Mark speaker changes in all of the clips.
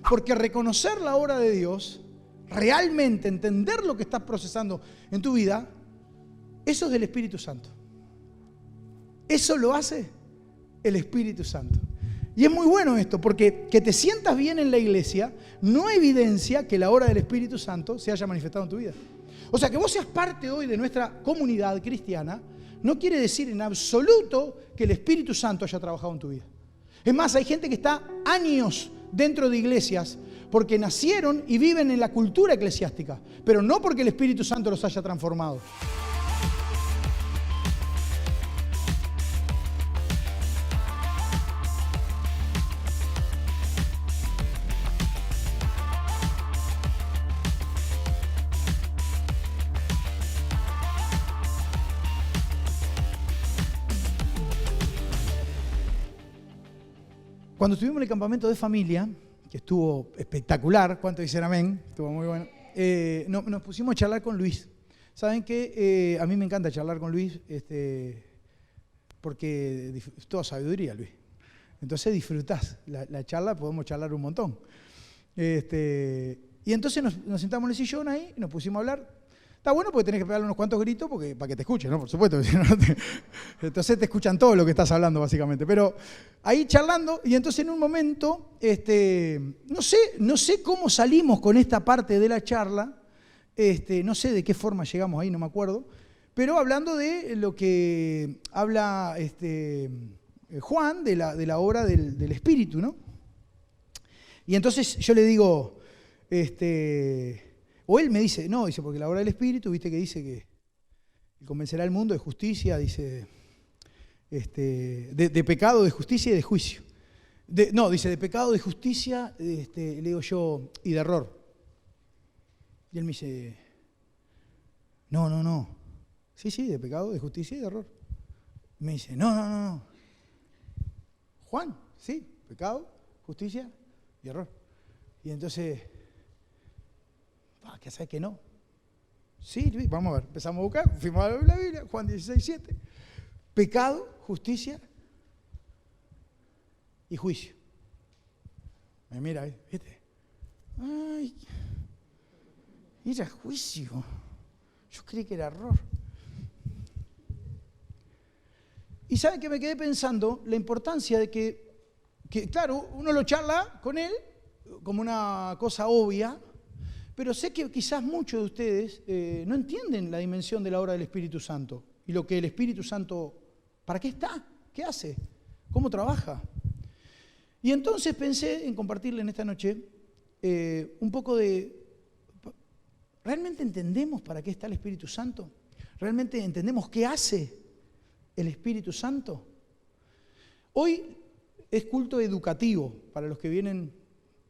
Speaker 1: Porque reconocer la obra de Dios, realmente entender lo que estás procesando en tu vida, eso es del Espíritu Santo. Eso lo hace el Espíritu Santo. Y es muy bueno esto, porque que te sientas bien en la iglesia no evidencia que la obra del Espíritu Santo se haya manifestado en tu vida. O sea, que vos seas parte hoy de nuestra comunidad cristiana no quiere decir en absoluto que el Espíritu Santo haya trabajado en tu vida. Es más, hay gente que está años dentro de iglesias porque nacieron y viven en la cultura eclesiástica, pero no porque el Espíritu Santo los haya transformado. Cuando estuvimos en el campamento de familia, que estuvo espectacular, ¿cuántos dicen amén? Estuvo muy bueno. Nos pusimos a charlar con Luis. ¿Saben qué? A mí me encanta charlar con Luis, porque es toda sabiduría, Luis. Entonces disfrutás la charla, podemos charlar un montón. Y entonces nos sentamos en el sillón ahí y nos pusimos a hablar. Está bueno porque tenés que pegarle unos cuantos gritos para que te escuchen, ¿no? Por supuesto. Entonces te escuchan todo lo que estás hablando, básicamente. Pero ahí charlando, y entonces en un momento, no sé cómo salimos con esta parte de la charla, no sé de qué forma llegamos ahí, no me acuerdo, pero hablando de lo que habla Juan, de la obra del Espíritu, ¿no? Y entonces yo le digo, o él me dice, no, dice, porque la obra del Espíritu, viste que dice que convencerá al mundo de justicia, dice, de pecado, de justicia y de juicio. Dice, de pecado, de justicia, le digo yo, y de error. Y él me dice, no. Sí, de pecado, de justicia y de error. Me dice, no. Juan, sí, pecado, justicia y error. Y entonces, ¿qué sabes que no? Sí, Luis, vamos a ver. Empezamos a buscar, fuimos a la Biblia, Juan 16:7. Pecado, justicia y juicio. Me mira ahí, ¿viste? Ay, era juicio. Yo creí que era error. Y ¿saben qué me quedé pensando? La importancia de que, claro, uno lo charla con él como una cosa obvia, pero sé que quizás muchos de ustedes no entienden la dimensión de la obra del Espíritu Santo y lo que el Espíritu Santo, ¿para qué está? ¿Qué hace? ¿Cómo trabaja? Y entonces pensé en compartirle en esta noche un poco de, ¿realmente entendemos para qué está el Espíritu Santo? ¿Realmente entendemos qué hace el Espíritu Santo? Hoy es culto educativo para los que vienen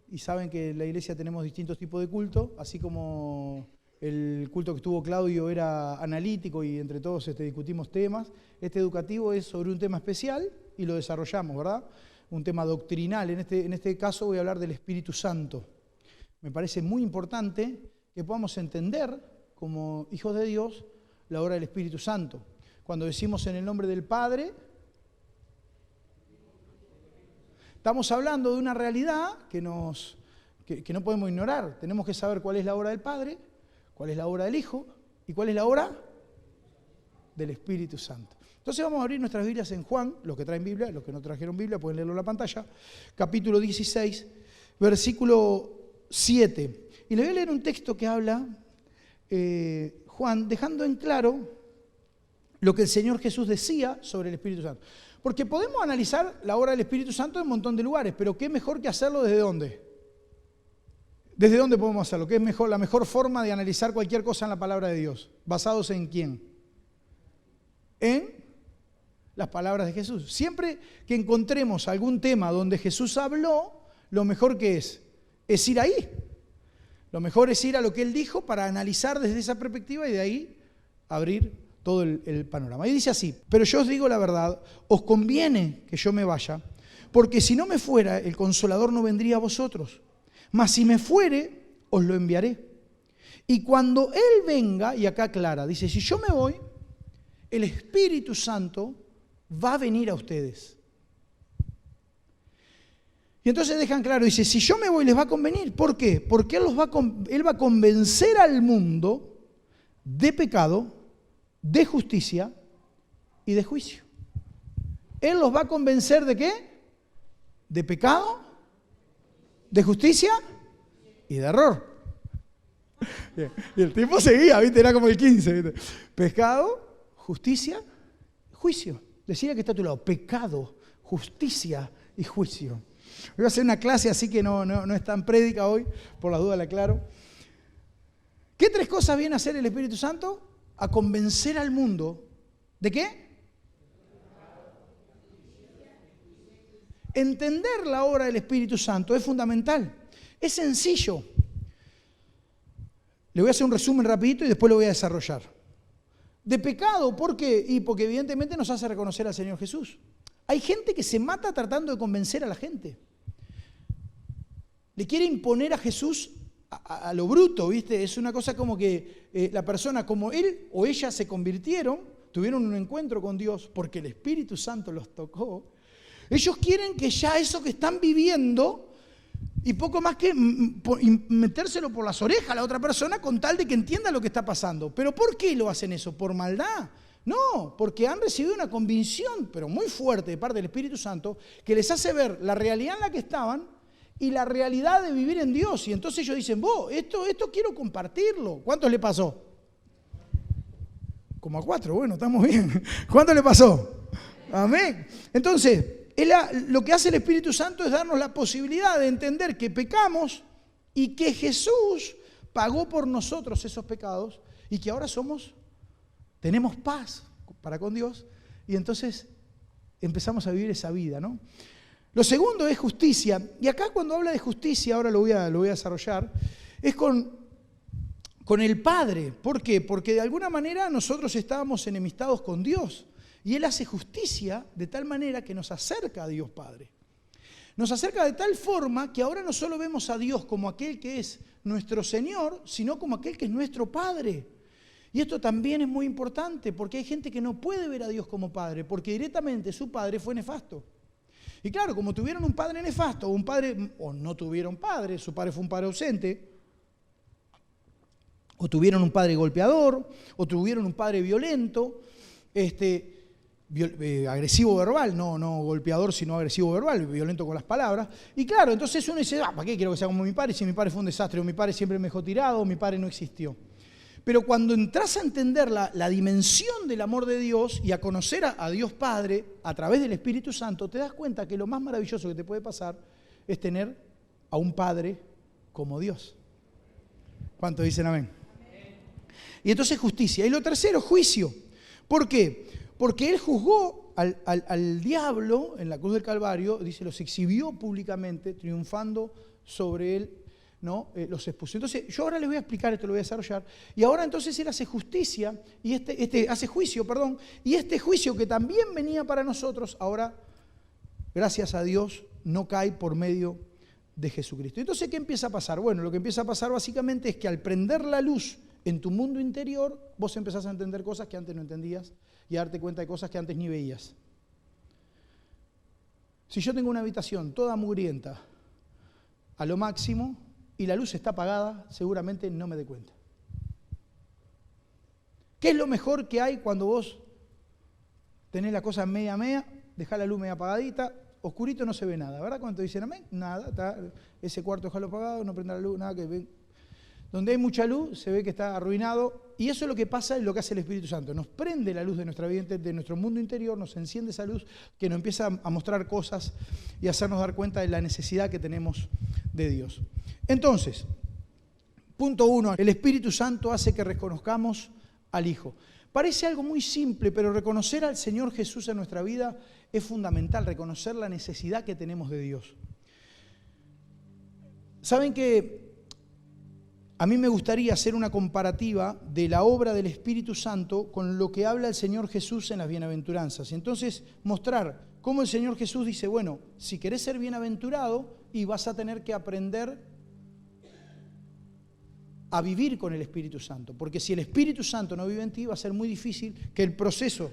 Speaker 1: y saben que en la iglesia tenemos distintos tipos de culto, así como el culto que tuvo Claudio era analítico y entre todos discutimos temas. Este educativo es sobre un tema especial y lo desarrollamos, ¿verdad? Un tema doctrinal. En este caso voy a hablar del Espíritu Santo. Me parece muy importante que podamos entender, como hijos de Dios, la obra del Espíritu Santo. Cuando decimos en el nombre del Padre, estamos hablando de una realidad que no podemos ignorar. Tenemos que saber cuál es la obra del Padre, cuál es la obra del Hijo y cuál es la obra del Espíritu Santo. Entonces vamos a abrir nuestras Biblias en Juan, los que traen Biblia, los que no trajeron Biblia pueden leerlo en la pantalla, capítulo 16, versículo 7. Y le voy a leer un texto que habla, Juan, dejando en claro lo que el Señor Jesús decía sobre el Espíritu Santo. Porque podemos analizar la obra del Espíritu Santo en un montón de lugares, pero ¿qué mejor que hacerlo desde dónde? ¿Desde dónde podemos hacerlo? ¿Qué es mejor, la mejor forma de analizar cualquier cosa en la palabra de Dios? ¿Basados en quién? En las palabras de Jesús. Siempre que encontremos algún tema donde Jesús habló, lo mejor que es ir ahí. Lo mejor es ir a lo que Él dijo para analizar desde esa perspectiva y de ahí abrir todo el panorama. Y dice así, pero yo os digo la verdad, os conviene que yo me vaya, porque si no me fuera, el Consolador no vendría a vosotros. Mas si me fuere, os lo enviaré. Y cuando Él venga, y acá aclara, dice, si yo me voy, el Espíritu Santo va a venir a ustedes. Y entonces dejan claro, dice, si yo me voy les va a convenir. ¿Por qué? Porque Él va a convencer al mundo de pecado, de justicia y de juicio. Él los va a convencer ¿de qué? De pecado, de justicia y de error. Y el tipo seguía, ¿viste? Era como el 15. ¿Viste? Pecado, justicia, juicio. Decía que está a tu lado, pecado, justicia y juicio. Voy a hacer una clase así que no es tan prédica hoy, por las dudas la aclaro. ¿Qué tres cosas viene a hacer el Espíritu Santo? A convencer al mundo. ¿De qué? Entender la obra del Espíritu Santo es fundamental. Es sencillo. Le voy a hacer un resumen rapidito y después lo voy a desarrollar. De pecado, ¿por qué? Y porque evidentemente nos hace reconocer al Señor Jesús. Hay gente que se mata tratando de convencer a la gente. Le quiere imponer a Jesús a lo bruto, ¿viste? Es una cosa como que la persona, como él o ella se convirtieron, tuvieron un encuentro con Dios porque el Espíritu Santo los tocó. Ellos quieren que ya eso que están viviendo y poco más que metérselo por las orejas a la otra persona con tal de que entienda lo que está pasando. ¿Pero por qué lo hacen eso? ¿Por maldad? No, porque han recibido una convicción, pero muy fuerte de parte del Espíritu Santo, que les hace ver la realidad en la que estaban y la realidad de vivir en Dios. Y entonces ellos dicen, esto quiero compartirlo. ¿Cuántos le pasó? Como a 4, bueno, estamos bien. ¿Cuánto le pasó? Amén. Entonces, lo que hace el Espíritu Santo es darnos la posibilidad de entender que pecamos y que Jesús pagó por nosotros esos pecados y que ahora tenemos paz para con Dios y entonces empezamos a vivir esa vida, ¿no? Lo segundo es justicia. Y acá cuando habla de justicia, ahora lo voy a desarrollar, es con el Padre. ¿Por qué? Porque de alguna manera nosotros estábamos enemistados con Dios. Y Él hace justicia de tal manera que nos acerca a Dios Padre. Nos acerca de tal forma que ahora no solo vemos a Dios como aquel que es nuestro Señor, sino como aquel que es nuestro Padre. Y esto también es muy importante porque hay gente que no puede ver a Dios como Padre, porque directamente su padre fue nefasto. Y claro, como tuvieron un padre nefasto, o no tuvieron padre, su padre fue un padre ausente, o tuvieron un padre golpeador, o tuvieron un padre violento, agresivo verbal, no golpeador, sino agresivo verbal, violento con las palabras. Y claro, entonces uno dice, ¿para qué quiero que sea como mi padre si mi padre fue un desastre, o mi padre siempre me dejó tirado, o mi padre no existió? Pero cuando entras a entender la dimensión del amor de Dios y a conocer a Dios Padre a través del Espíritu Santo, te das cuenta que lo más maravilloso que te puede pasar es tener a un Padre como Dios. ¿Cuántos dicen amén? Y entonces justicia. Y lo tercero, juicio. ¿Por qué? Porque Él juzgó al diablo en la cruz del Calvario, dice, los exhibió públicamente, triunfando sobre él, ¿no? Los expuso. Entonces, yo ahora les voy a explicar, esto lo voy a desarrollar, y ahora entonces Él hace justicia, y hace juicio, perdón, y este juicio que también venía para nosotros, ahora, gracias a Dios, no cae por medio de Jesucristo. Entonces, ¿qué empieza a pasar? Bueno, lo que empieza a pasar básicamente es que al prender la luz en tu mundo interior, vos empezás a entender cosas que antes no entendías y a darte cuenta de cosas que antes ni veías. Si yo tengo una habitación toda mugrienta, a lo máximo, y la luz está apagada, seguramente no me dé cuenta. ¿Qué es lo mejor que hay cuando vos tenés la cosa media, dejá la luz media apagadita, oscurito no se ve nada, ¿verdad? Cuando dicen amén, nada, ese cuarto dejalo apagado, no prenda la luz, nada que ve. Donde hay mucha luz se ve que está arruinado y eso es lo que pasa, es lo que hace el Espíritu Santo. Nos prende la luz de nuestra vida, de nuestro mundo interior, nos enciende esa luz que nos empieza a mostrar cosas y a hacernos dar cuenta de la necesidad que tenemos de Dios. Entonces, punto 1, el Espíritu Santo hace que reconozcamos al Hijo. Parece algo muy simple, pero reconocer al Señor Jesús en nuestra vida es fundamental, reconocer la necesidad que tenemos de Dios. ¿Saben que a mí me gustaría hacer una comparativa de la obra del Espíritu Santo con lo que habla el Señor Jesús en las bienaventuranzas? Y entonces mostrar cómo el Señor Jesús dice, bueno, si querés ser bienaventurado y vas a tener que aprender a vivir con el Espíritu Santo. Porque si el Espíritu Santo no vive en ti, va a ser muy difícil que el proceso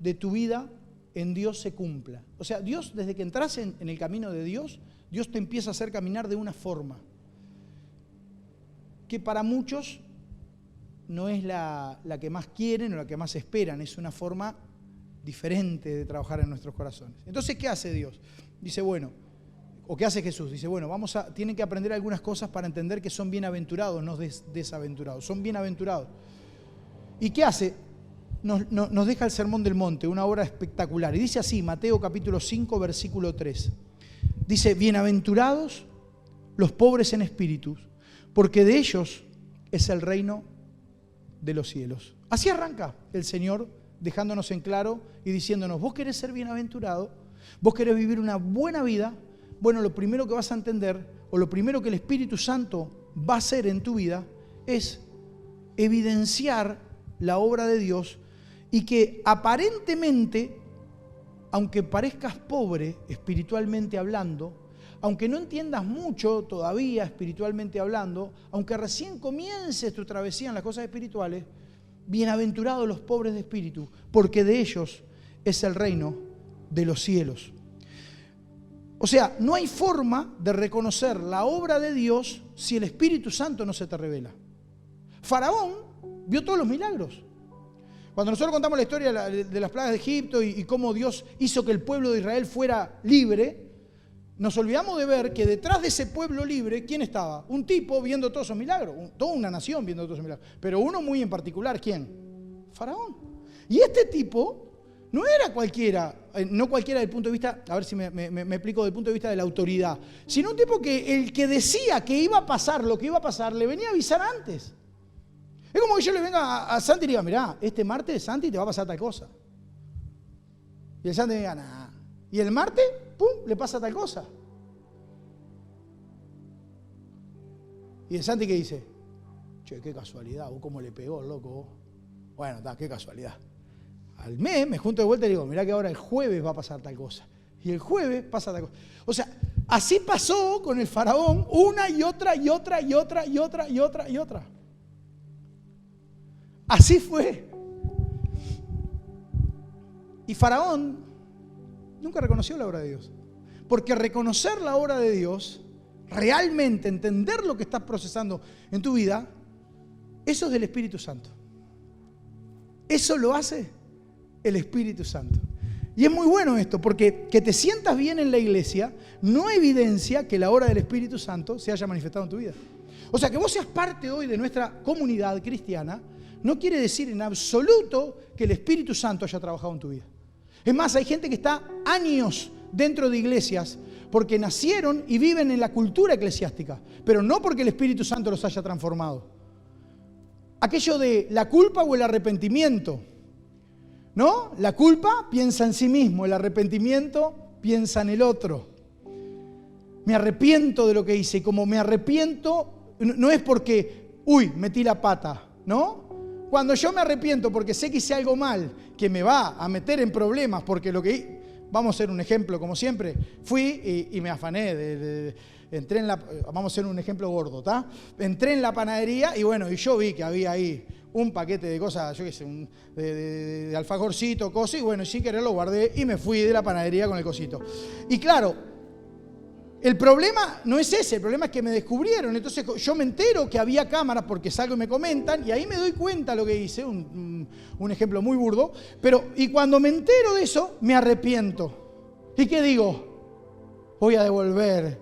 Speaker 1: de tu vida en Dios se cumpla. O sea, Dios, desde que entras en el camino de Dios Dios te empieza a hacer caminar de una forma que para muchos no es la que más quieren o la que más esperan, es una forma diferente de trabajar en nuestros corazones. Entonces, ¿qué hace Dios? Dice, bueno, o ¿qué hace Jesús? Dice, bueno, tienen que aprender algunas cosas para entender que son bienaventurados, no desaventurados, son bienaventurados. ¿Y qué hace? Nos deja el Sermón del Monte, una obra espectacular. Y dice así, Mateo capítulo 5, versículo 3. Dice, bienaventurados los pobres en espíritu, porque de ellos es el reino de los cielos. Así arranca el Señor, dejándonos en claro y diciéndonos, vos querés ser bienaventurado, vos querés vivir una buena vida. Bueno, lo primero que vas a entender, o lo primero que el Espíritu Santo va a hacer en tu vida, es evidenciar la obra de Dios y que aparentemente, aunque parezcas pobre espiritualmente hablando, aunque no entiendas mucho todavía espiritualmente hablando, aunque recién comiences tu travesía en las cosas espirituales, bienaventurados los pobres de espíritu, porque de ellos es el reino de los cielos. O sea, no hay forma de reconocer la obra de Dios si el Espíritu Santo no se te revela. Faraón vio todos los milagros. Cuando nosotros contamos la historia de las plagas de Egipto y cómo Dios hizo que el pueblo de Israel fuera libre, nos olvidamos de ver que detrás de ese pueblo libre, ¿quién estaba? Un tipo viendo todos esos milagros, toda una nación viendo todos esos milagros. Pero uno muy en particular, ¿quién? Faraón. Y este tipo no era cualquiera, no cualquiera del punto de vista, a ver si me explico, del punto de vista de la autoridad, sino un tipo que el que decía que iba a pasar lo que iba a pasar, le venía a avisar antes. Es como que yo le venga a Santi y le diga, mirá, este martes, Santi, te va a pasar tal cosa. Y el Santi me diga, nah. Y el martes, pum, le pasa tal cosa. Y el Santi, ¿qué dice? Che, qué casualidad, vos cómo le pegó, loco, vos. Bueno, está, qué casualidad. Al mes me junto de vuelta y digo, mirá que ahora el jueves va a pasar tal cosa. Y el jueves pasa tal cosa. O sea, así pasó con el faraón una y otra y otra y otra y otra y otra y otra. Así fue. Y Faraón nunca reconoció la obra de Dios. Porque reconocer la obra de Dios, realmente entender lo que estás procesando en tu vida, eso es del Espíritu Santo. Eso lo hace el Espíritu Santo. Y es muy bueno esto, porque que te sientas bien en la iglesia no evidencia que la obra del Espíritu Santo se haya manifestado en tu vida. O sea, que vos seas parte hoy de nuestra comunidad cristiana no quiere decir en absoluto que el Espíritu Santo haya trabajado en tu vida. Es más, hay gente que está años dentro de iglesias porque nacieron y viven en la cultura eclesiástica, pero no porque el Espíritu Santo los haya transformado. Aquello de la culpa o el arrepentimiento, ¿no? La culpa piensa en sí mismo, el arrepentimiento piensa en el otro. Me arrepiento de lo que hice, y como me arrepiento, no es porque, metí la pata, ¿no? Cuando yo me arrepiento porque sé que hice algo mal, que me va a meter en problemas, porque lo que... Vamos a hacer un ejemplo, como siempre. Fui y me afané, entré en la... Vamos a hacer un ejemplo gordo, ¿tá? Entré en la panadería y bueno, y yo vi que había ahí un paquete de cosas, yo qué sé, de alfajorcito, cosas, y bueno, sin querer lo guardé y me fui de la panadería con el cosito. Y claro, el problema no es ese, el problema es que me descubrieron. Entonces yo me entero que había cámaras porque salgo y me comentan, y ahí me doy cuenta lo que hice, un ejemplo muy burdo, y cuando me entero de eso, me arrepiento. ¿Y qué digo? Voy a devolver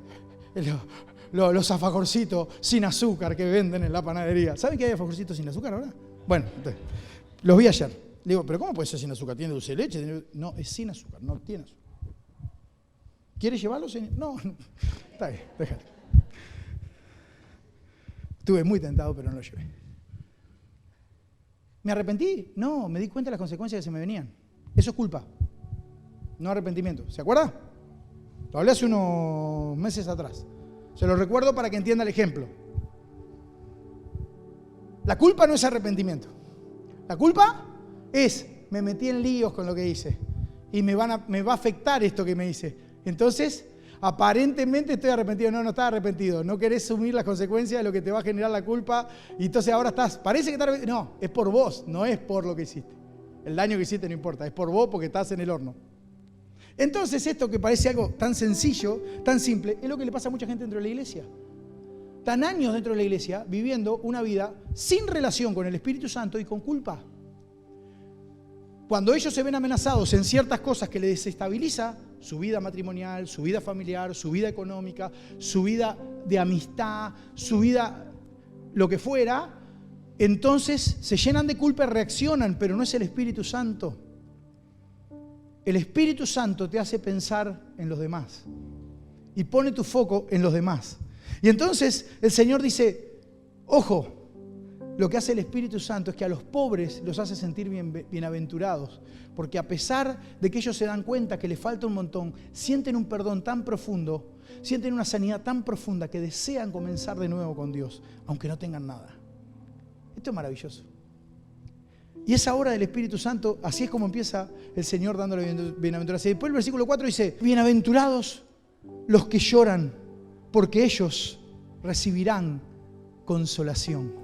Speaker 1: los alfajorcitos sin azúcar que venden en la panadería. ¿Saben que hay alfajorcitos sin azúcar ahora? Bueno, entonces, los vi ayer. Le digo, ¿pero cómo puede ser sin azúcar? ¿Tiene dulce de leche? No, es sin azúcar, no tiene azúcar. ¿Quieres llevarlo, señor? No, está bien, déjalo. Estuve muy tentado, pero no lo llevé. ¿Me arrepentí? No, me di cuenta de las consecuencias que se me venían. Eso es culpa, no arrepentimiento. ¿Se acuerda? Lo hablé hace unos meses atrás. Se lo recuerdo para que entienda el ejemplo. La culpa no es arrepentimiento. La culpa es, me metí en líos con lo que hice y me va a afectar esto que me hice. Entonces, aparentemente estoy arrepentido. No estás arrepentido. No querés asumir las consecuencias de lo que te va a generar la culpa. Y entonces ahora parece que estás arrepentido. No, es por vos, no es por lo que hiciste. El daño que hiciste no importa, es por vos porque estás en el horno. Entonces esto que parece algo tan sencillo, tan simple, es lo que le pasa a mucha gente dentro de la iglesia. Están años dentro de la iglesia viviendo una vida sin relación con el Espíritu Santo y con culpa. Cuando ellos se ven amenazados en ciertas cosas que les desestabiliza su vida matrimonial, su vida familiar, su vida económica, su vida de amistad, su vida lo que fuera, entonces se llenan de culpa y reaccionan, pero no es el Espíritu Santo. El Espíritu Santo te hace pensar en los demás y pone tu foco en los demás. Y entonces el Señor dice, ojo, lo que hace el Espíritu Santo es que a los pobres los hace sentir bienaventurados, porque a pesar de que ellos se dan cuenta que les falta un montón, sienten un perdón tan profundo, sienten una sanidad tan profunda que desean comenzar de nuevo con Dios, aunque no tengan nada. Esto es maravilloso. Y esa obra del Espíritu Santo, así es como empieza el Señor dándole bienaventuranza. Y después el versículo 4 dice, bienaventurados los que lloran, porque ellos recibirán consolación.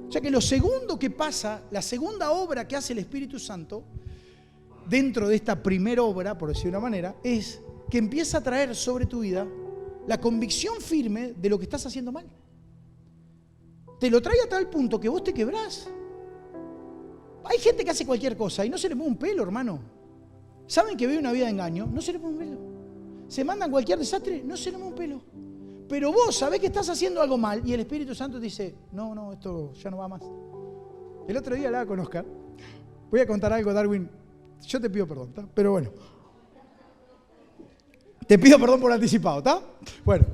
Speaker 1: O sea que lo segundo que pasa, la segunda obra que hace el Espíritu Santo, dentro de esta primera obra, por decir de una manera, es que empieza a traer sobre tu vida la convicción firme de lo que estás haciendo mal. Te lo trae a tal punto que vos te quebrás. Hay gente que hace cualquier cosa y no se le mueve un pelo, hermano. ¿Saben que vive una vida de engaño? No se le mueve un pelo. Se mandan cualquier desastre, no se le mueve un pelo. Pero vos sabés que estás haciendo algo mal y el Espíritu Santo te dice, no, esto ya no va más. El otro día hablaba con Oscar. Voy a contar algo, Darwin. Yo te pido perdón, ¿está? Pero bueno. Te pido perdón por anticipado, ¿está? Bueno,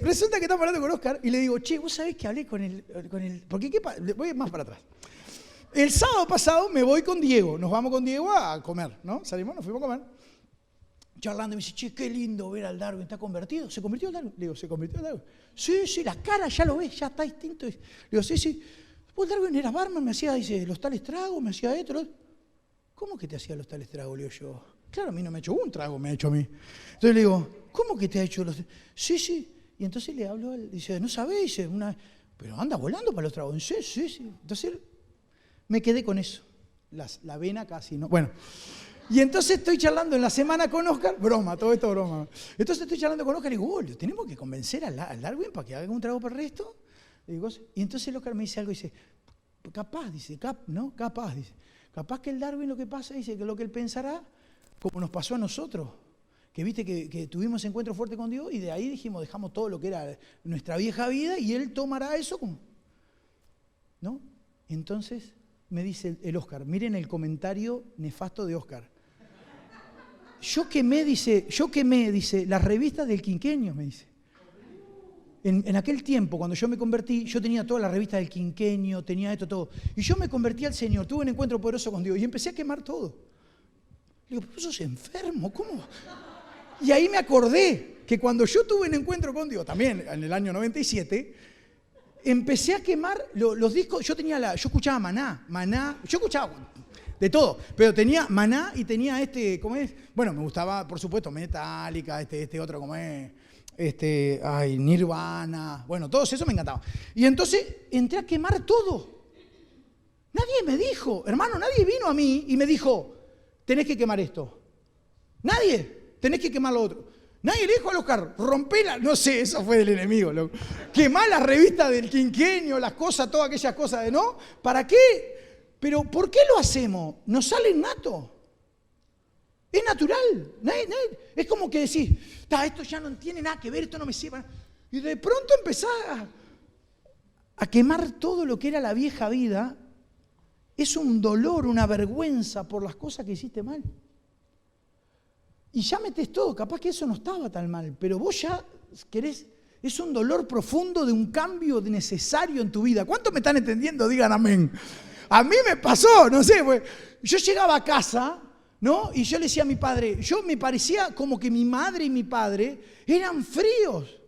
Speaker 1: resulta que estamos hablando con Oscar y le digo, che, vos sabés que hablé con el porque voy más para atrás. El sábado pasado me voy con Diego, nos vamos con Diego a comer, ¿no? Salimos, nos fuimos a comer. Charlando, me dice, che, qué lindo ver al Darwin, ¿está convertido? ¿Se convirtió el Darwin? Le digo, ¿se convirtió el Darwin? Sí, la cara ya lo ves, ya está distinto. Le digo, sí. Vos, Darwin, eras barman, me hacía, dice, los tales tragos, me hacía esto, lo otro. ¿Cómo que te hacía los tales tragos? Le digo yo. Claro, a mí no me ha hecho un trago, me ha hecho a mí. Entonces le digo, ¿cómo que te ha hecho los tragos? Sí. Y entonces le hablo, dice, no sabés, dice, pero anda volando para los tragos. Sí. Entonces me quedé con eso. La vena casi, ¿no? Bueno. Y entonces estoy charlando en la semana con Oscar, broma, todo esto broma. Entonces estoy charlando con Oscar y digo, tenemos que convencer al Darwin para que haga un trago para el resto. Y entonces el Oscar me dice algo y dice, capaz que el Darwin lo que pasa, dice, que lo que él pensará, como nos pasó a nosotros, que viste que tuvimos encuentro fuerte con Dios y de ahí dijimos, dejamos todo lo que era nuestra vieja vida y él tomará eso como, ¿no? Entonces me dice el Oscar, miren el comentario nefasto de Oscar. Yo quemé, dice, las revistas del Quinqueño, me dice. En aquel tiempo, cuando yo me convertí, yo tenía todas las revistas del Quinqueño, tenía esto, todo. Y yo me convertí al Señor, tuve un encuentro poderoso con Dios y empecé a quemar todo. Le digo, pero vos sos enfermo, ¿cómo? Y ahí me acordé que cuando yo tuve un encuentro con Dios, también en el año 97, empecé a quemar los discos. Yo escuchaba Maná, yo escuchaba de todo, pero tenía Maná y tenía ¿cómo es? Bueno, me gustaba, por supuesto, Metallica, otro, ¿cómo es? Nirvana, bueno, todo eso me encantaba. Y entonces entré a quemar todo. Nadie me dijo, hermano, nadie vino a mí y me dijo, tenés que quemar esto. Nadie, tenés que quemar lo otro. Nadie le dijo a Oscar, rompela, no sé, eso fue del enemigo, loco. Quemá las revistas del Quinqueño, las cosas, todas aquellas cosas, ¿no? ¿Para qué? Pero ¿por qué lo hacemos? Nos sale innato. Es natural. Es como que decís, esto ya no tiene nada que ver, esto no me sirve. Y de pronto empezás a quemar todo lo que era la vieja vida. Es un dolor, una vergüenza por las cosas que hiciste mal. Y ya metés todo, capaz que eso no estaba tan mal, pero vos ya querés, es un dolor profundo de un cambio necesario en tu vida. ¿Cuántos me están entendiendo? Digan amén. A mí me pasó, no sé, pues, yo llegaba a casa, ¿no? Y yo le decía a mi padre, me parecía como que mi madre y mi padre eran fríos.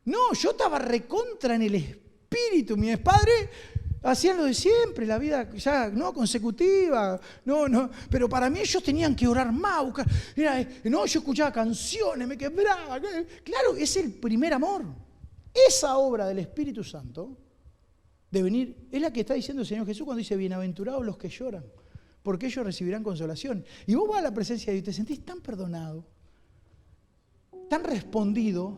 Speaker 1: No, yo estaba recontra en el espíritu. Mi padre hacían lo de siempre, la vida ya no consecutiva, no, pero para mí ellos tenían que orar más, buscar, yo escuchaba canciones, me quebraba. Claro, es el primer amor. Esa obra del Espíritu Santo de venir, es la que está diciendo el Señor Jesús cuando dice, bienaventurados los que lloran, porque ellos recibirán consolación. Y vos vas a la presencia de Dios y te sentís tan perdonado, tan respondido.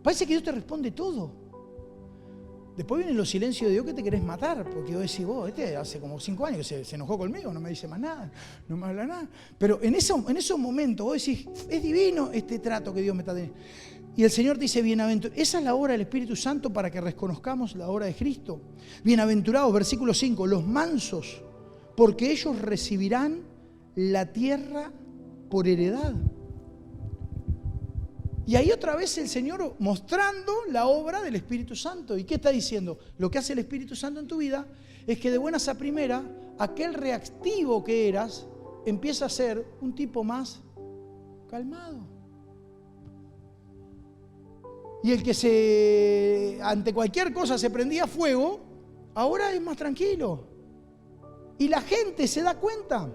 Speaker 1: Parece que Dios te responde todo. Después vienen los silencios de Dios que te querés matar, porque vos decís, este hace como 5 años que se enojó conmigo, no me dice más nada, no me habla nada. Pero en esos momentos vos decís, es divino este trato que Dios me está teniendo. Y el Señor dice, bienaventurado. Esa es la obra del Espíritu Santo para que reconozcamos la obra de Cristo. Bienaventurados, versículo 5, los mansos, porque ellos recibirán la tierra por heredad. Y ahí otra vez el Señor mostrando la obra del Espíritu Santo. ¿Y qué está diciendo? Lo que hace el Espíritu Santo en tu vida es que de buenas a primera, aquel reactivo que eras empieza a ser un tipo más calmado. Y el que ante cualquier cosa se prendía fuego, ahora es más tranquilo. Y la gente se da cuenta.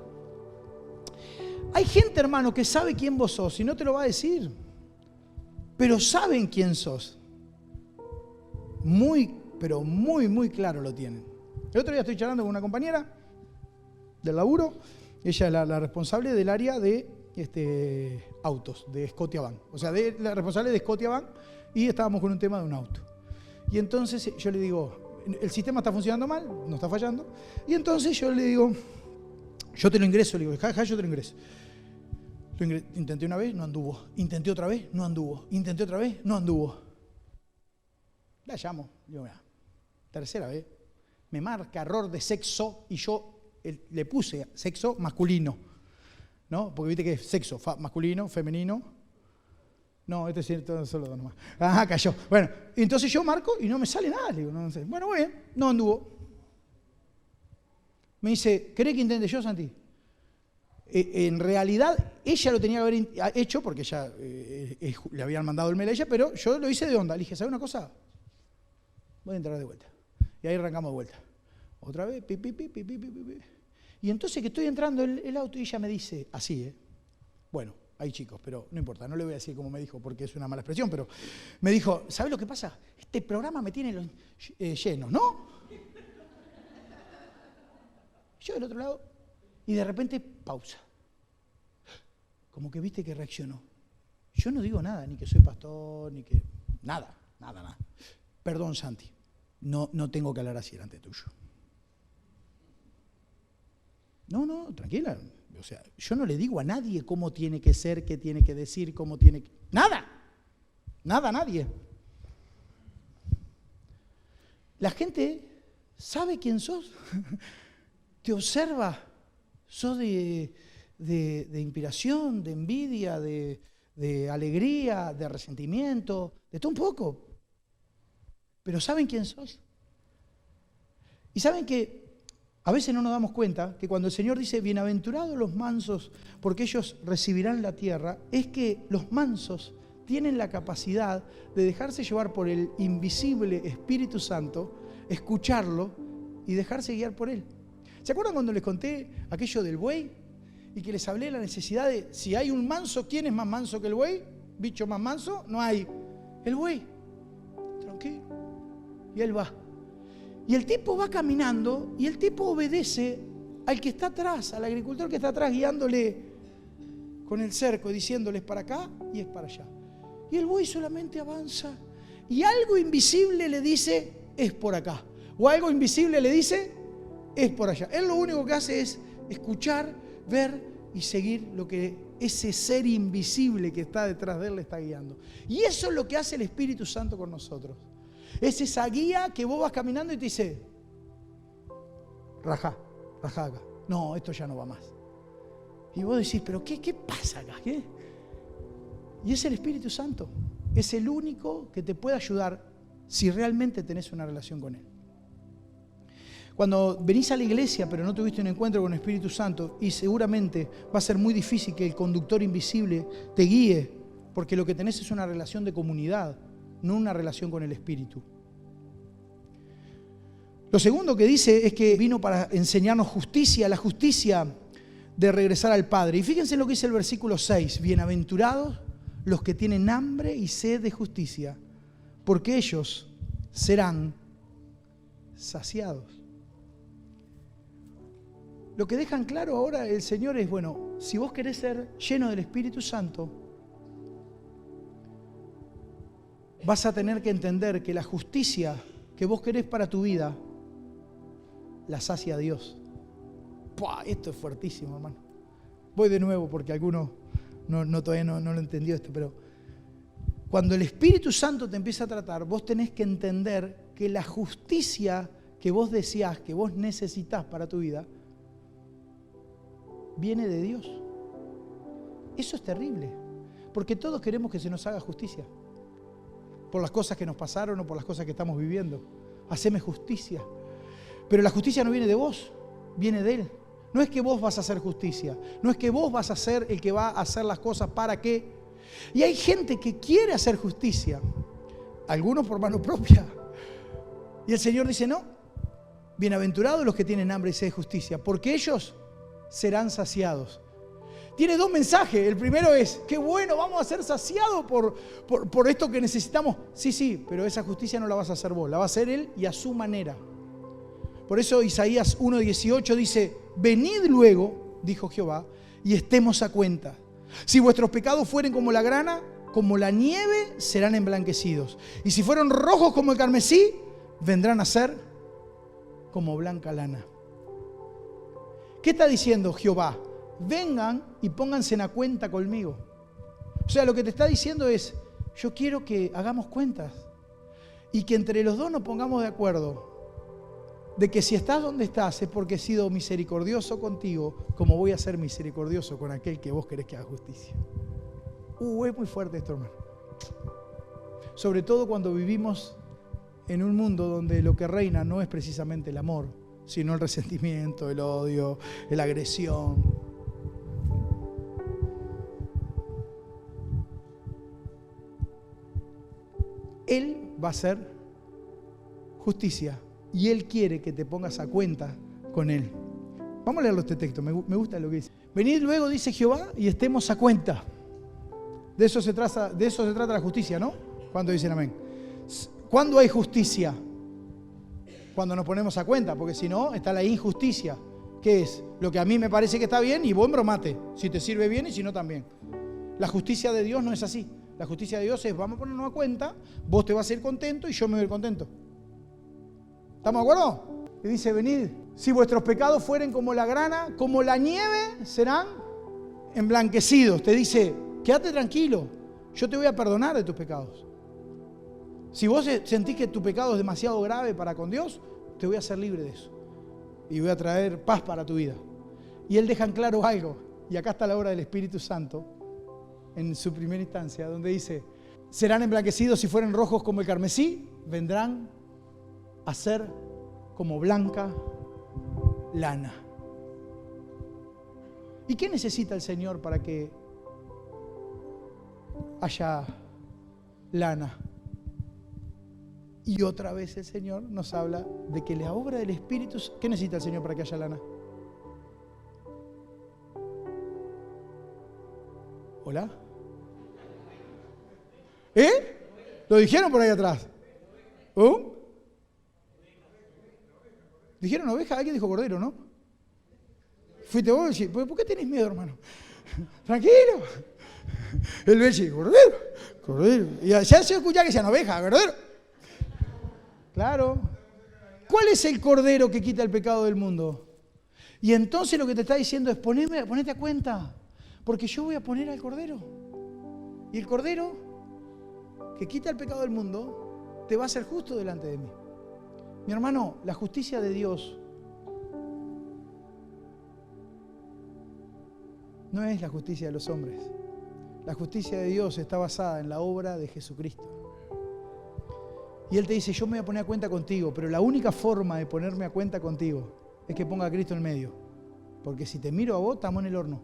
Speaker 1: Hay gente, hermano, que sabe quién vos sos y no te lo va a decir. Pero saben quién sos. Pero muy claro lo tienen. El otro día estoy charlando con una compañera del laburo. Ella es la responsable del área de autos, de Scotiabank. O sea, la responsable de Scotiabank. Y estábamos con un tema de un auto. Y entonces yo le digo, el sistema está funcionando mal, no está fallando. Y entonces yo le digo, yo te lo ingreso. Le digo, jaja, yo te lo ingreso. Intenté una vez, no anduvo. Intenté otra vez, no anduvo. Intenté otra vez, no anduvo. La llamo. Digo, mira, tercera vez. Me marca error de sexo y yo le puse sexo masculino. ¿No? Porque viste que es sexo masculino, femenino. No, este es cierto, solo dos nomás. Ajá, cayó. Bueno, entonces yo marco y no me sale nada. Le digo, no sé. Bueno, muy bien, no anduvo. Me dice, ¿querés que intente yo, Santi? En realidad, ella lo tenía que haber hecho porque ya le habían mandado el mail a ella, pero yo lo hice de onda. Le dije, ¿sabes una cosa? Voy a entrar de vuelta. Y ahí arrancamos de vuelta. Otra vez, pi. Y entonces que estoy entrando el auto y ella me dice, así, bueno, hay chicos, pero no importa, no le voy a decir como me dijo porque es una mala expresión, pero me dijo, ¿sabes lo que pasa? Este programa me tiene llenos, ¿no? Yo del otro lado, y de repente, pausa. Como que viste que reaccionó. Yo no digo nada, ni que soy pastor, ni que... Nada. Perdón, Santi, no tengo que hablar así delante tuyo. No, tranquila. O sea, yo no le digo a nadie cómo tiene que ser, qué tiene que decir, cómo tiene que... Nada, nadie. La gente sabe quién sos. Te observa. Sos de inspiración, de envidia, de alegría, de resentimiento, de todo un poco. Pero saben quién sos. Y saben que a veces no nos damos cuenta que cuando el Señor dice, bienaventurados los mansos, porque ellos recibirán la tierra, es que los mansos tienen la capacidad de dejarse llevar por el invisible Espíritu Santo, escucharlo y dejarse guiar por Él. ¿Se acuerdan cuando les conté aquello del buey? Y que les hablé de la necesidad de, si hay un manso, ¿quién es más manso que el buey? ¿Bicho más manso? No hay. El buey. Tranquilo. Y él va. Y el tipo va caminando y el tipo obedece al que está atrás, al agricultor que está atrás guiándole con el cerco, diciéndole es para acá y es para allá. Y el buey solamente avanza y algo invisible le dice es por acá. O algo invisible le dice es por allá. Él lo único que hace es escuchar, ver y seguir lo que ese ser invisible que está detrás de él le está guiando. Y eso es lo que hace el Espíritu Santo con nosotros. Es esa guía que vos vas caminando y te dice, rajá acá. No, esto ya no va más. Y vos decís, pero ¿qué pasa acá? ¿Qué? Y es el Espíritu Santo. Es el único que te puede ayudar si realmente tenés una relación con Él. Cuando venís a la iglesia pero no tuviste un encuentro con el Espíritu Santo, y seguramente va a ser muy difícil que el conductor invisible te guíe, porque lo que tenés es una relación de comunidad, no una relación con el Espíritu. Lo segundo que dice es que vino para enseñarnos justicia, la justicia de regresar al Padre. Y fíjense lo que dice el versículo 6. Bienaventurados los que tienen hambre y sed de justicia, porque ellos serán saciados. Lo que dejan claro ahora el Señor es, bueno, si vos querés ser lleno del Espíritu Santo, vas a tener que entender que la justicia que vos querés para tu vida, la sacia Dios. ¡Pua! Esto es fuertísimo, hermano. Voy de nuevo porque alguno todavía no lo entendió esto, pero cuando el Espíritu Santo te empieza a tratar, vos tenés que entender que la justicia que vos deseás, que vos necesitás para tu vida, viene de Dios. Eso es terrible, porque todos queremos que se nos haga justicia, por las cosas que nos pasaron o por las cosas que estamos viviendo. Haceme justicia. Pero la justicia no viene de vos, viene de Él. No es que vos vas a hacer justicia, no es que vos vas a ser el que va a hacer las cosas para qué. Y hay gente que quiere hacer justicia, algunos por mano propia. Y el Señor dice, no, bienaventurados los que tienen hambre y sed de justicia, porque ellos serán saciados. Tiene dos mensajes. El primero es, qué bueno, vamos a ser saciados por esto que necesitamos. Sí, pero esa justicia no la vas a hacer vos, la va a hacer Él y a su manera. Por eso Isaías 1:18 dice, venid luego, dijo Jehová, y estemos a cuenta. Si vuestros pecados fueren como la grana, como la nieve, serán emblanquecidos. Y si fueron rojos como el carmesí, vendrán a ser como blanca lana. ¿Qué está diciendo Jehová? Vengan y pónganse a cuenta conmigo. O sea, lo que te está diciendo es, yo quiero que hagamos cuentas y que entre los dos nos pongamos de acuerdo de que si estás donde estás es porque he sido misericordioso contigo, como voy a ser misericordioso con aquel que vos querés que haga justicia. Es muy fuerte esto, hermano. Sobre todo cuando vivimos en un mundo donde lo que reina no es precisamente el amor, sino el resentimiento, el odio, la agresión. Él va a hacer justicia y Él quiere que te pongas a cuenta con Él. Vamos a leerlo este texto, me gusta lo que dice. Venid luego, dice Jehová, y estemos a cuenta. De eso se trata la justicia, ¿no? ¿Cuándo dicen amén? ¿Cuándo hay justicia? Cuando nos ponemos a cuenta, porque si no, está la injusticia. ¿Qué es? Lo que a mí me parece que está bien y vos embromate. Si te sirve bien y si no también. La justicia de Dios no es así. La justicia de Dios es, vamos a ponernos a cuenta, vos te vas a ir contento y yo me voy a ir contento. ¿Estamos de acuerdo? Y dice, venid, si vuestros pecados fueren como la grana, como la nieve, serán emblanquecidos. Te dice, quédate tranquilo, yo te voy a perdonar de tus pecados. Si vos sentís que tu pecado es demasiado grave para con Dios, te voy a hacer libre de eso. Y voy a traer paz para tu vida. Y Él deja en claro algo. Y acá está la obra del Espíritu Santo, en su primera instancia, donde dice, serán emblanquecidos si fueren rojos como el carmesí, vendrán a ser como blanca lana. ¿Y qué necesita el Señor para que haya lana? Y otra vez el Señor nos habla de que la obra del Espíritu... ¿Qué necesita el Señor para que haya lana? ¿Hola? Lo dijeron por ahí atrás. ¿Dijeron oveja? Alguien dijo cordero, ¿no? Fuiste vos y dijiste, ¿por qué tenés miedo, hermano? Tranquilo. El Bechi, cordero. Y ya se escucha que decían oveja, cordero. Claro. ¿Cuál es el cordero que quita el pecado del mundo? Y entonces lo que te está diciendo es, ponete a cuenta, porque yo voy a poner al cordero. Y el cordero que quita el pecado del mundo te va a hacer justo delante de mí. Mi hermano, la justicia de Dios no es la justicia de los hombres. La justicia de Dios está basada en la obra de Jesucristo. Y Él te dice, yo me voy a poner a cuenta contigo, pero la única forma de ponerme a cuenta contigo es que ponga a Cristo en medio. Porque si te miro a vos, estamos en el horno.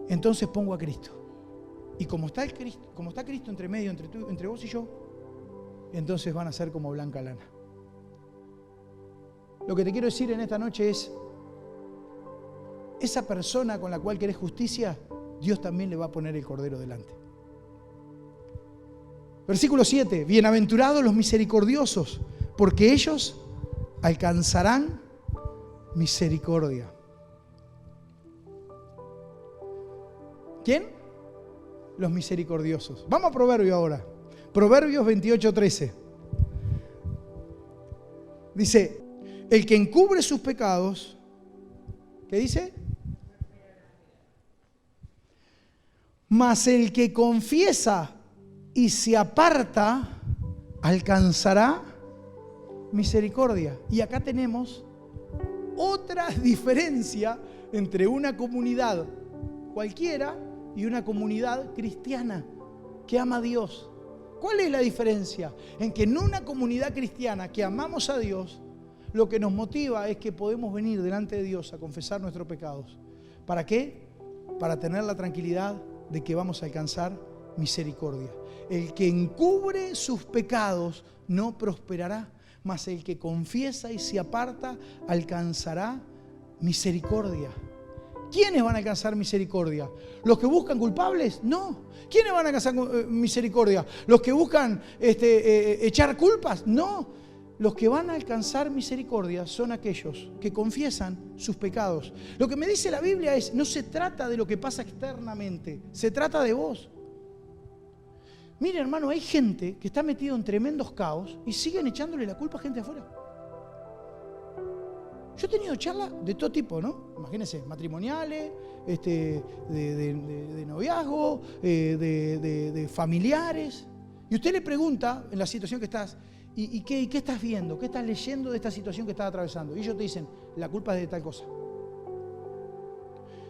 Speaker 1: Entonces pongo a Cristo. Y como está Cristo entre medio, entre vos y yo, entonces van a ser como blanca lana. Lo que te quiero decir en esta noche es, esa persona con la cual querés justicia, Dios también le va a poner el cordero delante. Versículo 7, bienaventurados los misericordiosos, porque ellos alcanzarán misericordia. ¿Quién? Los misericordiosos. Vamos a Proverbios ahora. Proverbios 28:13. Dice, el que encubre sus pecados, ¿qué dice? Mas el que confiesa y se aparta, alcanzará misericordia. Y acá tenemos otra diferencia entre una comunidad cualquiera y una comunidad cristiana que ama a Dios. ¿Cuál es la diferencia? En que en una comunidad cristiana que amamos a Dios, lo que nos motiva es que podemos venir delante de Dios a confesar nuestros pecados. ¿Para qué? Para tener la tranquilidad de que vamos a alcanzar misericordia. El que encubre sus pecados no prosperará, mas el que confiesa y se aparta alcanzará misericordia. ¿Quiénes van a alcanzar misericordia? ¿Los que buscan culpables? No. ¿Quiénes van a alcanzar misericordia? ¿Los que buscan echar culpas? No. Los que van a alcanzar misericordia son aquellos que confiesan sus pecados. Lo que me dice la Biblia es, no se trata de lo que pasa externamente, se trata de vos. Mire, hermano, hay gente que está metido en tremendos caos y siguen echándole la culpa a gente afuera. Yo he tenido charlas de todo tipo, ¿no? Imagínense, matrimoniales, de noviazgo, de familiares. Y usted le pregunta, en la situación que estás, ¿y qué estás viendo? ¿Qué estás leyendo de esta situación que estás atravesando? Y ellos te dicen, la culpa es de tal cosa.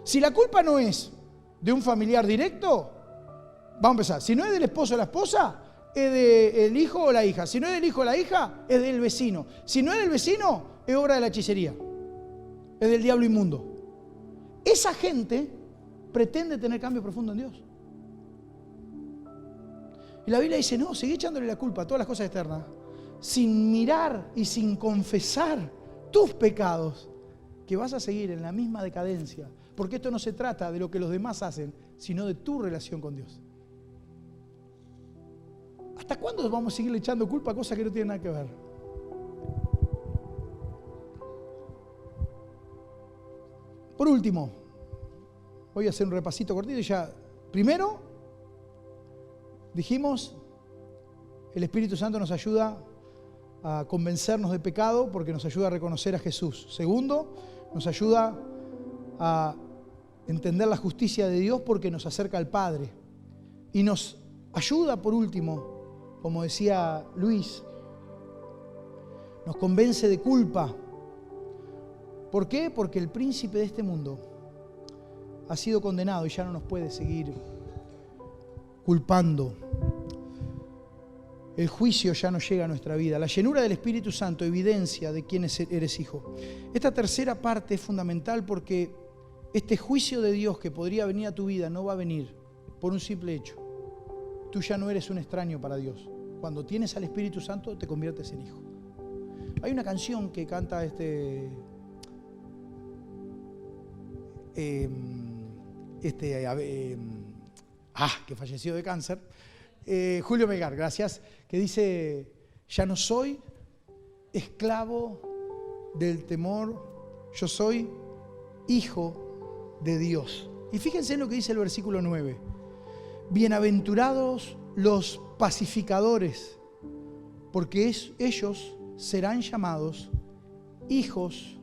Speaker 1: Si la culpa no es de un familiar directo, vamos a empezar. Si no es del esposo o la esposa, es del hijo o la hija. Si no es del hijo o la hija, es del vecino. Si no es del vecino, es obra de la hechicería. Es del diablo inmundo. Esa gente pretende tener cambio profundo en Dios. Y la Biblia dice, no, sigue echándole la culpa a todas las cosas externas, sin mirar y sin confesar tus pecados, que vas a seguir en la misma decadencia. Porque esto no se trata de lo que los demás hacen, sino de tu relación con Dios. ¿Hasta cuándo vamos a seguir echando culpa a cosas que no tienen nada que ver? Por último, voy a hacer un repasito cortito y ya. Primero, dijimos, el Espíritu Santo nos ayuda a convencernos de pecado porque nos ayuda a reconocer a Jesús. Segundo, nos ayuda a entender la justicia de Dios porque nos acerca al Padre. Y nos ayuda, por último, como decía Luis, nos convence de culpa. ¿Por qué? Porque el príncipe de este mundo ha sido condenado y ya no nos puede seguir culpando. El juicio ya no llega a nuestra vida. La llenura del Espíritu Santo evidencia de quién eres hijo. Esta tercera parte es fundamental porque este juicio de Dios que podría venir a tu vida no va a venir por un simple hecho. Tú ya no eres un extraño para Dios. Cuando tienes al Espíritu Santo te conviertes en hijo. Hay una canción que canta que falleció de cáncer, Julio Melgar, gracias, que dice, ya no soy esclavo del temor, yo soy hijo de Dios. Y fíjense en lo que dice el versículo 9, bienaventurados los pacificadores, porque ellos serán llamados hijos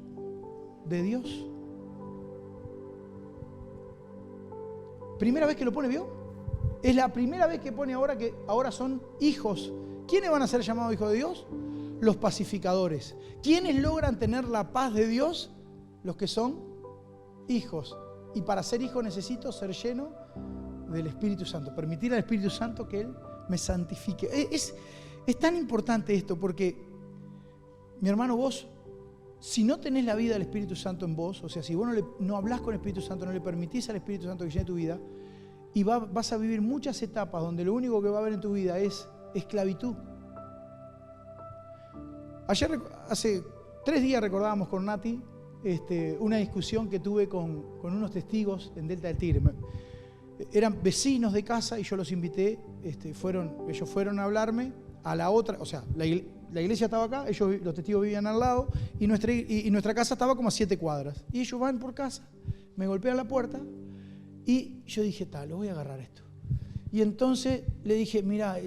Speaker 1: de Dios. ¿Primera vez que lo pone, vio? Es la primera vez que pone ahora que ahora son hijos. ¿Quiénes van a ser llamados hijos de Dios? Los pacificadores. ¿Quiénes logran tener la paz de Dios? Los que son hijos. Y para ser hijo necesito ser lleno del Espíritu Santo. Permitir al Espíritu Santo que Él me santifique. Es tan importante esto porque, mi hermano, vos, si no tenés la vida del Espíritu Santo en vos, o sea, si vos no hablás con el Espíritu Santo, no le permitís al Espíritu Santo que llene tu vida, y vas a vivir muchas etapas donde lo único que va a haber en tu vida es esclavitud. Hace 3 días recordábamos con Nati una discusión que tuve con unos testigos en Delta del Tigre. Eran vecinos de casa y yo los invité, ellos fueron a hablarme a la otra, o sea, la iglesia estaba acá, los testigos vivían al lado y nuestra casa estaba como a 7 cuadras. Y ellos van por casa, me golpean la puerta Y yo dije, lo voy a agarrar esto. Y entonces le dije, mira,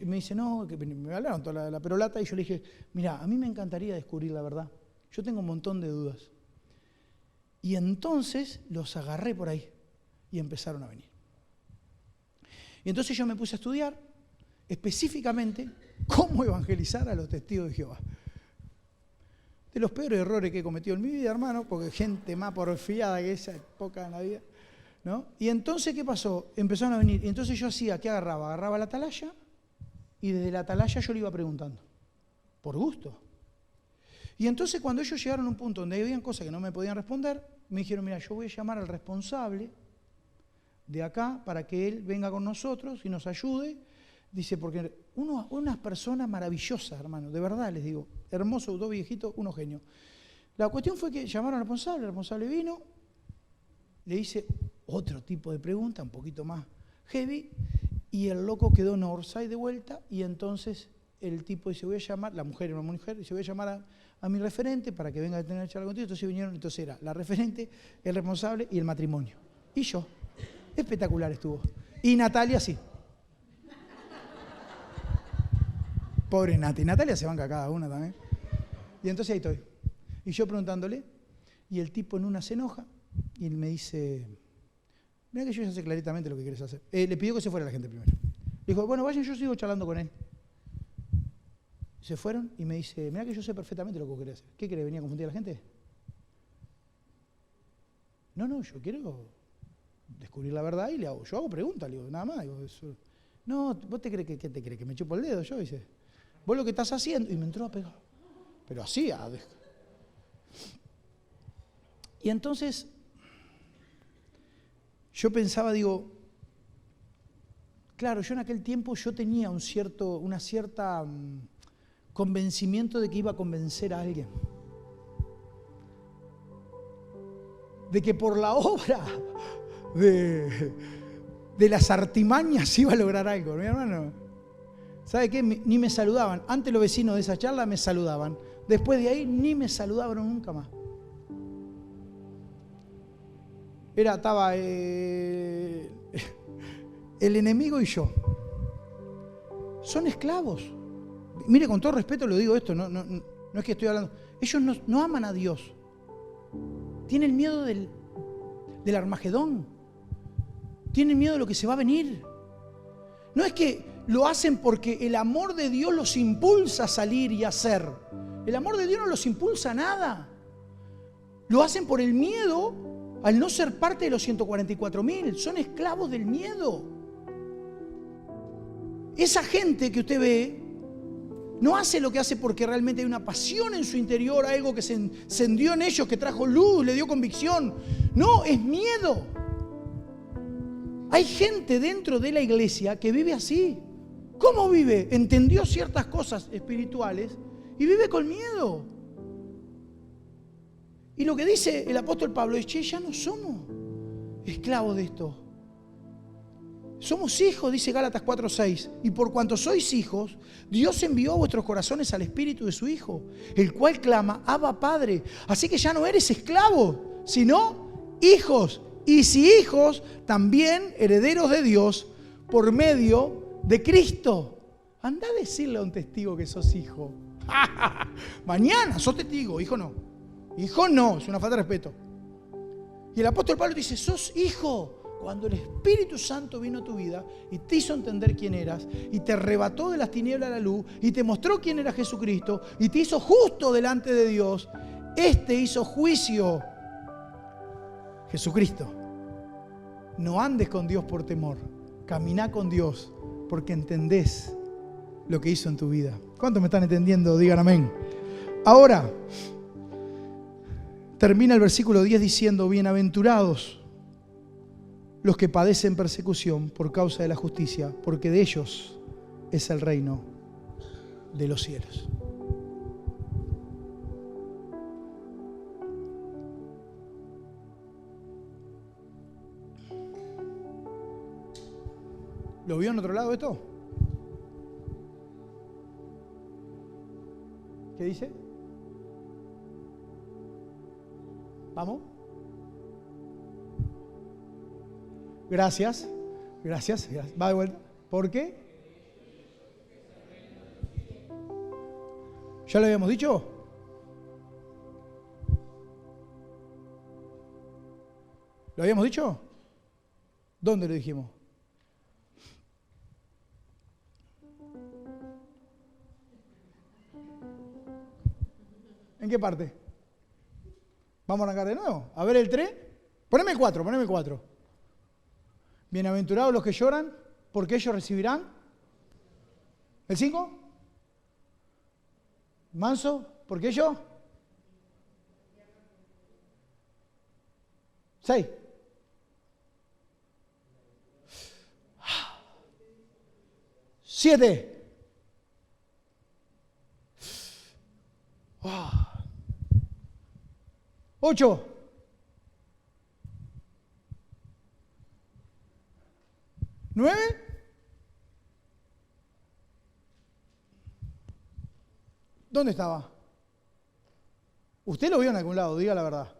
Speaker 1: me dice, no, que me hablaron toda la perolata, y yo le dije, mira, a mí me encantaría descubrir la verdad. Yo tengo un montón de dudas. Y entonces los agarré por ahí y empezaron a venir. Y entonces yo me puse a estudiar específicamente cómo evangelizar a los testigos de Jehová. De los peores errores que he cometido en mi vida, hermano, porque gente más porfiada que esa época en la vida, ¿no? Y entonces, ¿qué pasó? Empezaron a venir. Y entonces yo hacía, ¿qué agarraba? Agarraba la atalaya y desde la atalaya yo le iba preguntando, por gusto. Y entonces cuando ellos llegaron a un punto donde habían cosas que no me podían responder, me dijeron, mira, yo voy a llamar al responsable de acá para que él venga con nosotros y nos ayude. Dice, porque unas personas maravillosas, hermano, de verdad les digo, hermosos, dos viejitos, unos genios. La cuestión fue que llamaron al responsable, el responsable vino, le hice otro tipo de pregunta, un poquito más heavy, y el loco quedó en Orsay de vuelta, y entonces el tipo dice, voy a llamar, la mujer era una mujer, dice, voy a llamar a mi referente para que venga a tener charla contigo. Entonces vinieron, entonces era la referente, el responsable y el matrimonio. Y yo. Espectacular estuvo. Y Natalia sí. Pobre Nati. Natalia se banca cada una también. Y entonces ahí estoy. Y yo preguntándole, y el tipo en una se enoja, y me dice, mira que yo ya sé claramente lo que quieres hacer. Le pidió que se fuera la gente primero. Le dijo, bueno, vayan, yo sigo charlando con él. Se fueron y me dice, mira que yo sé perfectamente lo que vos querés hacer. ¿Qué querés? ¿Venir a confundir a la gente? No, yo quiero descubrir la verdad y yo hago preguntas, le digo, nada más. Digo, no, ¿vos te crees ¿qué te crees? ¿Que me chupo el dedo yo? Dice, vos lo que estás haciendo. Y me entró a pegar. Pero así. Y entonces, yo pensaba, digo, claro, yo en aquel tiempo yo tenía una cierta convencimiento de que iba a convencer a alguien. De que por la obra de las artimañas iba a lograr algo, mi hermano. ¿Sabe qué? Ni me saludaban. Antes los vecinos de esa charla me saludaban. Después de ahí ni me saludaron nunca más. Estaba el enemigo y yo. Son esclavos. Mire, con todo respeto lo digo esto, no es que estoy hablando. Ellos no aman a Dios. Tienen miedo del Armagedón. Tienen miedo de lo que se va a venir. No es que lo hacen porque el amor de Dios los impulsa a salir y a hacer. El amor de Dios no los impulsa a nada. Lo hacen por el miedo al no ser parte de los 144.000. Son esclavos del miedo. Esa gente que usted ve no hace lo que hace porque realmente hay una pasión en su interior, algo que se encendió en ellos, que trajo luz, le dio convicción. No, es miedo. Hay gente dentro de la iglesia que vive así. ¿Cómo vive? Entendió ciertas cosas espirituales y vive con miedo. Y lo que dice el apóstol Pablo es, ya no somos esclavos de esto. Somos hijos, dice Gálatas 4:6. Y por cuanto sois hijos, Dios envió a vuestros corazones al Espíritu de su Hijo, el cual clama, Abba, Padre. Así que ya no eres esclavo, sino hijos. Y si hijos, también herederos de Dios por medio de Cristo. Anda a decirle a un testigo que sos hijo. Mañana sos testigo, hijo no. Hijo no, es una falta de respeto. Y el apóstol Pablo dice, sos hijo. Cuando el Espíritu Santo vino a tu vida y te hizo entender quién eras y te arrebató de las tinieblas a la luz y te mostró quién era Jesucristo y te hizo justo delante de Dios, hizo juicio. Jesucristo. No andes con Dios por temor. Caminá con Dios porque entendés lo que hizo en tu vida. ¿Cuántos me están entendiendo? Digan amén. Ahora, termina el versículo 10 diciendo, bienaventurados los que padecen persecución por causa de la justicia, porque de ellos es el reino de los cielos. ¿Lo vio en otro lado esto? ¿Qué dice? ¿Vamos? Gracias. Gracias. Va de vuelta. ¿Por qué? ¿Ya lo habíamos dicho? ¿Lo habíamos dicho? ¿Dónde lo dijimos? ¿En qué parte? ¿Vamos a arrancar de nuevo? A ver el 3. Poneme el 4, poneme el 4. Bienaventurados los que lloran, porque ellos recibirán. ¿El 5? Manso, porque ellos. 6. Siete. 8. 9. ¿Dónde estaba? Usted lo vio en algún lado, diga la verdad.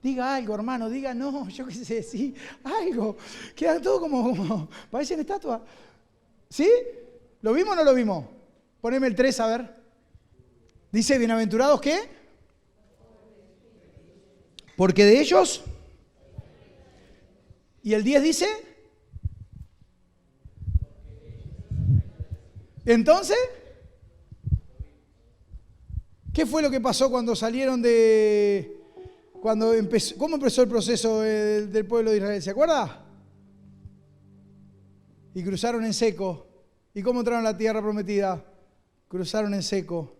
Speaker 1: Diga algo, hermano, diga no, yo qué sé, sí, algo. Quedan todos como parecen estatuas. ¿Sí? ¿Lo vimos o no lo vimos? Poneme el 3 a ver. Dice, bienaventurados, ¿qué? Porque de ellos. ¿Y el 10 dice? Entonces, ¿qué fue lo que pasó cuando salieron de... ¿Cómo empezó el proceso del pueblo de Israel? ¿Se acuerda? Y cruzaron en seco. ¿Y cómo entraron a la tierra prometida? Cruzaron en seco.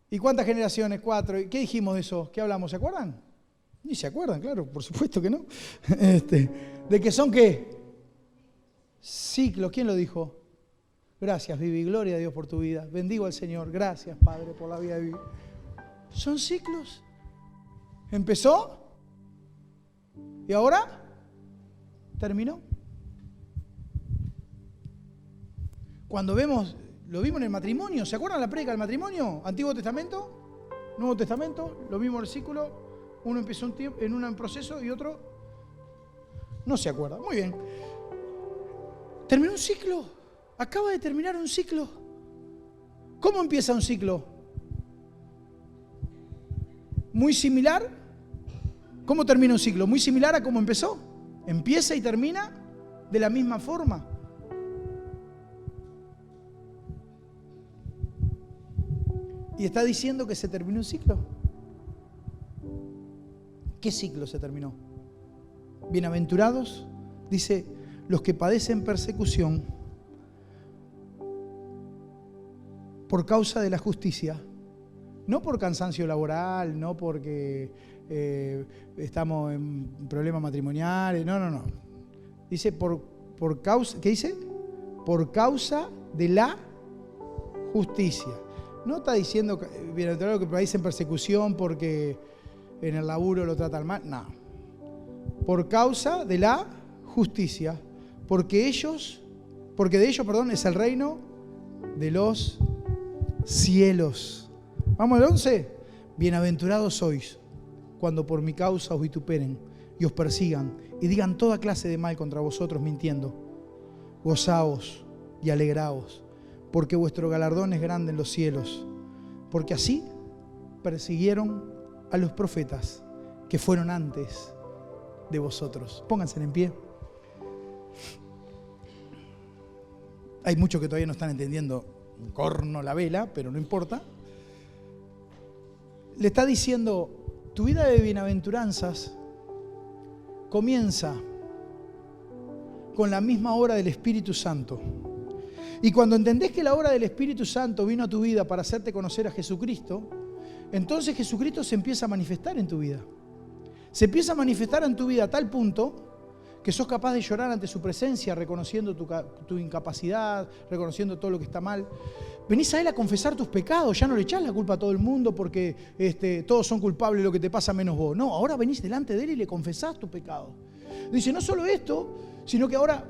Speaker 1: ¿Y cuántas generaciones? 4. ¿Y qué dijimos de eso? ¿Qué hablamos? ¿Se acuerdan? Ni se acuerdan, claro, por supuesto que no. ¿De qué son qué? Ciclos. ¿Quién lo dijo? Gracias, Vivi. Gloria a Dios por tu vida. Bendigo al Señor. Gracias, Padre, por la vida de Vivi. Son ciclos. Empezó y ahora terminó. Cuando lo vimos en el matrimonio, ¿se acuerdan la prédica del matrimonio? Antiguo Testamento, Nuevo Testamento, lo mismo versículo. Uno empezó en un proceso y otro no se acuerda. Muy bien. Terminó un ciclo. Acaba de terminar un ciclo. ¿Cómo empieza un ciclo? Muy similar. ¿Cómo termina un ciclo? Muy similar a cómo empezó. Empieza y termina de la misma forma. Y está diciendo que se terminó un ciclo. ¿Qué ciclo se terminó? Bienaventurados, dice, los que padecen persecución por causa de la justicia. No por cansancio laboral, no porque estamos en problemas matrimoniales, no. Dice por causa, ¿qué dice? Por causa de la justicia. No está diciendo, bienaventurados que padecen persecución porque en el laburo lo tratan mal, no. Por causa de la justicia, porque de ellos, es el reino de los cielos. Vamos al 11. Bienaventurados sois cuando por mi causa os vituperen y os persigan y digan toda clase de mal contra vosotros mintiendo. Gozaos y alegraos, porque vuestro galardón es grande en los cielos, porque así persiguieron a los profetas que fueron antes de vosotros. Pónganse en pie. Hay muchos que todavía no están entendiendo un corno la vela, pero no importa. Le está diciendo, tu vida de bienaventuranzas comienza con la misma obra del Espíritu Santo. Y cuando entendés que la obra del Espíritu Santo vino a tu vida para hacerte conocer a Jesucristo, entonces Jesucristo se empieza a manifestar en tu vida. Se empieza a manifestar en tu vida a tal punto que sos capaz de llorar ante su presencia, reconociendo tu incapacidad, reconociendo todo lo que está mal. Venís a Él a confesar tus pecados, ya no le echás la culpa a todo el mundo porque todos son culpables de lo que te pasa menos vos. No, ahora venís delante de Él y le confesás tu pecado. Dice, no solo esto, sino que ahora,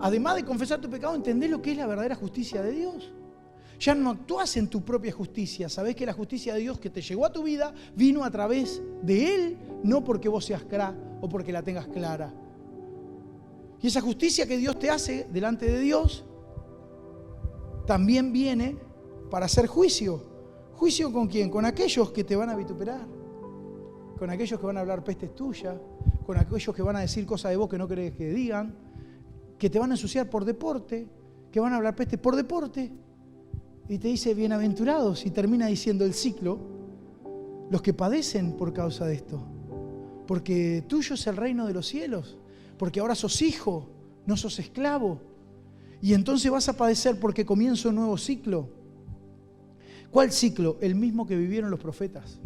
Speaker 1: además de confesar tu pecado, entendés lo que es la verdadera justicia de Dios. Ya no actuás en tu propia justicia, sabés que la justicia de Dios que te llegó a tu vida vino a través de Él, no porque vos seas cra o porque la tengas clara. Y esa justicia que Dios te hace delante de Dios también viene para hacer juicio. ¿Juicio con quién? Con aquellos que te van a vituperar, con aquellos que van a hablar pestes tuyas, con aquellos que van a decir cosas de vos que no querés que digan, que te van a ensuciar por deporte, que van a hablar pestes por deporte. Y te dice bienaventurados, y termina diciendo el ciclo, los que padecen por causa de esto, porque tuyo es el reino de los cielos, porque ahora sos hijo, no sos esclavo, y entonces vas a padecer porque comienza un nuevo ciclo. ¿Cuál ciclo? El mismo que vivieron los profetas.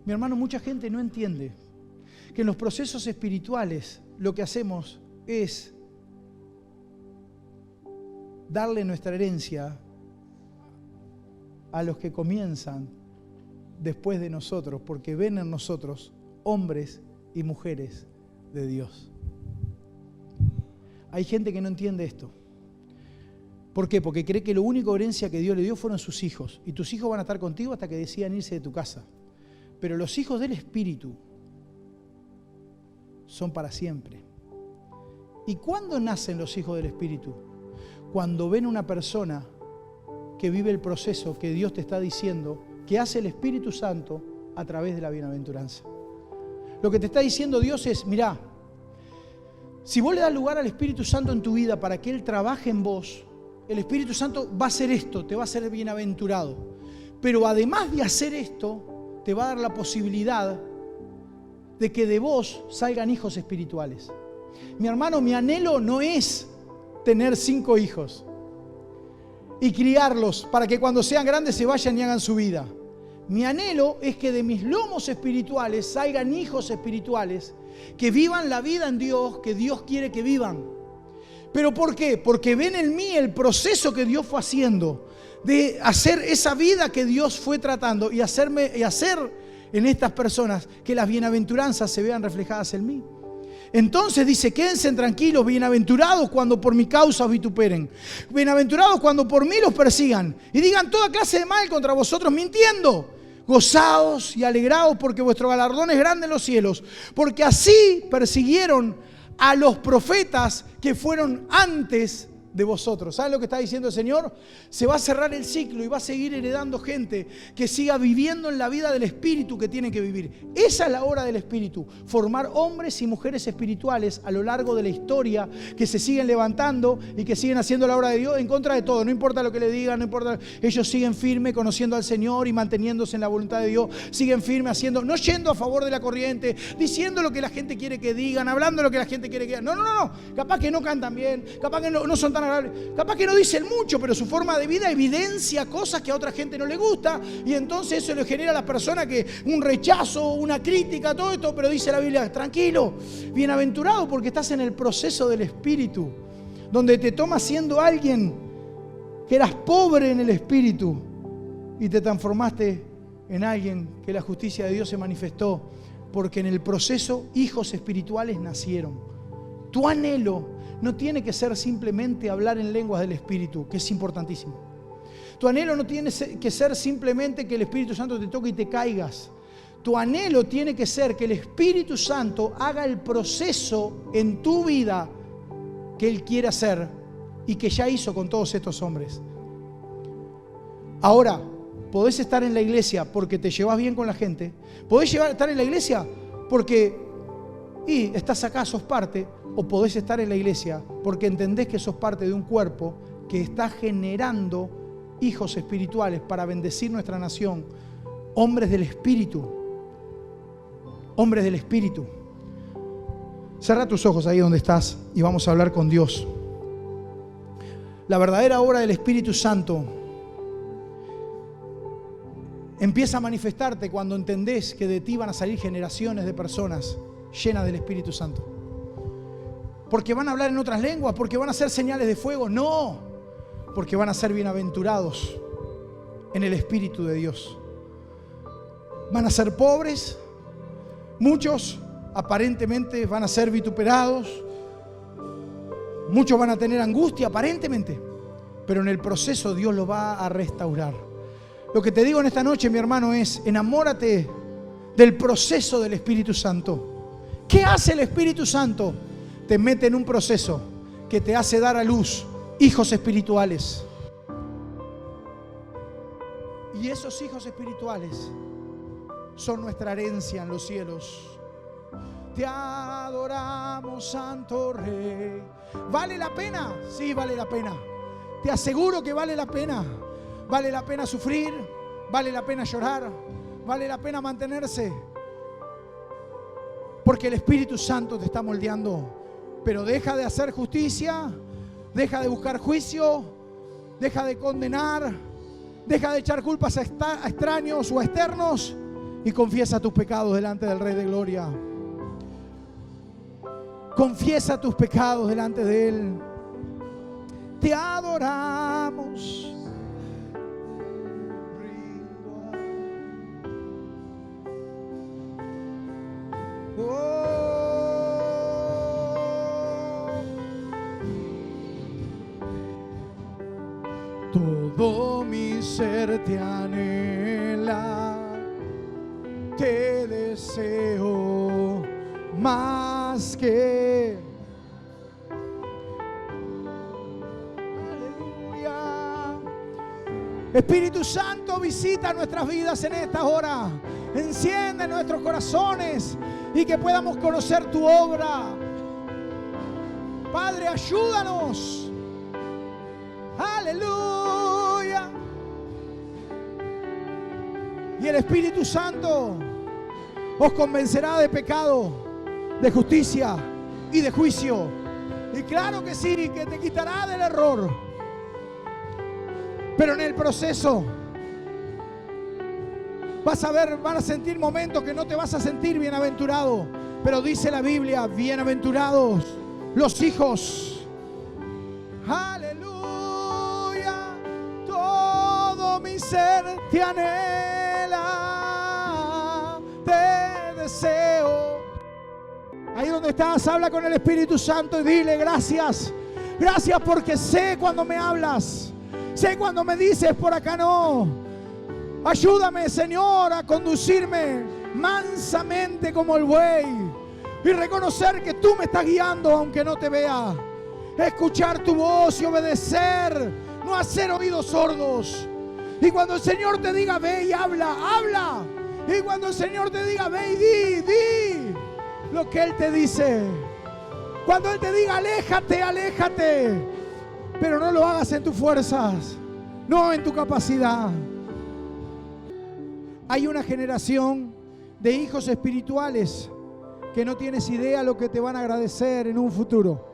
Speaker 1: Mi hermano, mucha gente no entiende que en los procesos espirituales lo que hacemos es darle nuestra herencia a los que comienzan después de nosotros, porque ven en nosotros hombres y mujeres de Dios. Hay gente que no entiende esto. ¿Por qué? Porque cree que la única herencia que Dios le dio fueron sus hijos, y tus hijos van a estar contigo hasta que decidan irse de tu casa. Pero los hijos del Espíritu son para siempre. ¿Y cuándo nacen los hijos del Espíritu? Cuando ven una persona que vive el proceso que Dios te está diciendo, que hace el Espíritu Santo a través de la bienaventuranza. Lo que te está diciendo Dios es, mirá, si vos le das lugar al Espíritu Santo en tu vida para que Él trabaje en vos, el Espíritu Santo va a hacer esto, te va a hacer bienaventurado. Pero además de hacer esto, te va a dar la posibilidad de que de vos salgan hijos espirituales. Mi hermano, mi anhelo no es tener 5 hijos y criarlos para que cuando sean grandes se vayan y hagan su vida. Mi anhelo es que de mis lomos espirituales salgan hijos espirituales que vivan la vida en Dios que Dios quiere que vivan. ¿Pero por qué? Porque ven en mí el proceso que Dios fue haciendo de hacer esa vida que Dios fue tratando y hacer en estas personas que las bienaventuranzas se vean reflejadas en mí. Entonces dice, quédense tranquilos, bienaventurados cuando por mi causa os vituperen, bienaventurados cuando por mí los persigan y digan toda clase de mal contra vosotros mintiendo. Gozaos y alegraos porque vuestro galardón es grande en los cielos, porque así persiguieron a los profetas que fueron antes de vosotros. ¿Saben lo que está diciendo el Señor? Se va a cerrar el ciclo y va a seguir heredando gente que siga viviendo en la vida del Espíritu que tienen que vivir. Esa es la obra del Espíritu, formar hombres y mujeres espirituales a lo largo de la historia que se siguen levantando y que siguen haciendo la obra de Dios en contra de todo. No importa lo que le digan, no importa, ellos siguen firmes conociendo al Señor y manteniéndose en la voluntad de Dios, siguen firmes haciendo, no yendo a favor de la corriente, diciendo lo que la gente quiere que digan, hablando lo que la gente quiere que digan. No, capaz que no cantan bien, capaz que no son tan agradables, capaz que no dicen mucho, pero su forma de vida evidencia cosas que a otra gente no le gusta, y entonces eso le genera a la persona que un rechazo, una crítica, todo esto. Pero dice la Biblia, tranquilo, bienaventurado porque estás en el proceso del Espíritu, donde te tomas siendo alguien que eras pobre en el Espíritu y te transformaste en alguien que la justicia de Dios se manifestó, porque en el proceso hijos espirituales nacieron. Tu anhelo no tiene que ser simplemente hablar en lenguas del Espíritu, que es importantísimo. Tu anhelo no tiene que ser simplemente que el Espíritu Santo te toque y te caigas. Tu anhelo tiene que ser que el Espíritu Santo haga el proceso en tu vida que Él quiere hacer y que ya hizo con todos estos hombres. Ahora, podés estar en la iglesia porque te llevas bien con la gente. Podés estar en la iglesia porque estás acá, sos parte. O podés estar en la iglesia porque entendés que sos parte de un cuerpo que está generando hijos espirituales para bendecir nuestra nación. Hombres del Espíritu. Hombres del Espíritu. Cerra tus ojos ahí donde estás y vamos a hablar con Dios. La verdadera obra del Espíritu Santo empieza a manifestarte cuando entendés que de ti van a salir generaciones de personas llenas del Espíritu Santo. Porque van a hablar en otras lenguas, porque van a hacer señales de fuego. No, porque van a ser bienaventurados en el Espíritu de Dios. Van a ser pobres, muchos aparentemente van a ser vituperados, muchos van a tener angustia aparentemente, pero en el proceso Dios los va a restaurar. Lo que te digo en esta noche, mi hermano, es enamórate del proceso del Espíritu Santo. ¿Qué hace el Espíritu Santo? te mete en un proceso que te hace dar a luz hijos espirituales. Y esos hijos espirituales son nuestra herencia en los cielos. Te adoramos, Santo Rey. ¿Vale la pena? Sí, vale la pena. Te aseguro que vale la pena. Vale la pena sufrir, vale la pena llorar, vale la pena mantenerse. Porque el Espíritu Santo te está moldeando. Pero deja de hacer justicia, deja de buscar juicio, deja de condenar, deja de echar culpas a extraños o a externos y confiesa tus pecados delante del Rey de Gloria. Confiesa tus pecados delante de Él. Te adoramos. Todo mi ser te anhela, te deseo más que. Aleluya. Espíritu Santo, visita nuestras vidas en esta hora. Enciende nuestros corazones y que podamos conocer tu obra. Padre, ayúdanos. Aleluya. Y el Espíritu Santo os convencerá de pecado, de justicia y de juicio. Y claro que sí, que te quitará del error. Pero en el proceso vas a sentir momentos que no te vas a sentir bienaventurado. Pero dice la Biblia, bienaventurados los hijos. Aleluya. Todo mi ser te anhela, te deseo. Ahí donde estás, habla con el Espíritu Santo y dile gracias. Gracias porque sé cuando me hablas. Sé cuando me dices por acá no. Ayúdame, Señor, a conducirme mansamente como el buey y reconocer que tú me estás guiando aunque no te vea. Escuchar tu voz y obedecer, no hacer oídos sordos. Y cuando el Señor te diga ve y habla, habla. Y cuando el Señor te diga ve y di lo que Él te dice. Cuando Él te diga aléjate, aléjate. Pero no lo hagas en tus fuerzas, no en tu capacidad. Hay una generación de hijos espirituales que no tienes idea lo que te van a agradecer en un futuro.